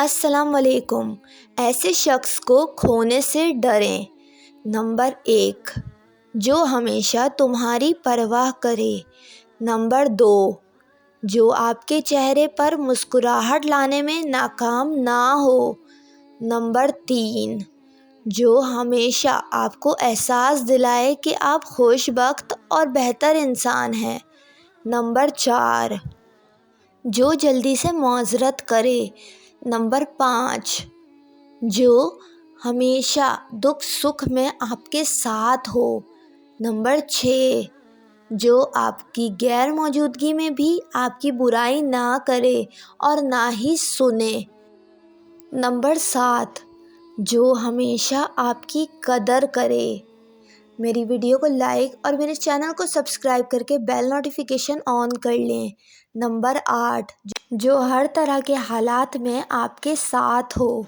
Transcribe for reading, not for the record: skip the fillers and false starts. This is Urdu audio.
السلام علیکم۔ ایسے شخص کو کھونے سے ڈریں۔ نمبر 1، جو ہمیشہ تمہاری پرواہ کرے۔ نمبر 2، جو آپ کے چہرے پر مسکراہٹ لانے میں ناکام نہ ہو۔ نمبر 3، جو ہمیشہ آپ کو احساس دلائے کہ آپ خوش بخت اور بہتر انسان ہیں۔ نمبر 4، جو جلدی سے معذرت کرے۔ نمبر 5، جو ہمیشہ دکھ سکھ میں آپ کے ساتھ ہو۔ نمبر 6، جو آپ کی غیر موجودگی میں بھی آپ کی برائی نہ کرے اور نہ ہی سنے۔ نمبر 7، جو ہمیشہ آپ کی قدر کرے۔ میری ویڈیو کو لائک اور میرے چینل کو سبسکرائب کر کے بیل نوٹیفیکیشن آن کر لیں۔ نمبر 8، جو ہر طرح کے حالات میں آپ کے ساتھ ہو۔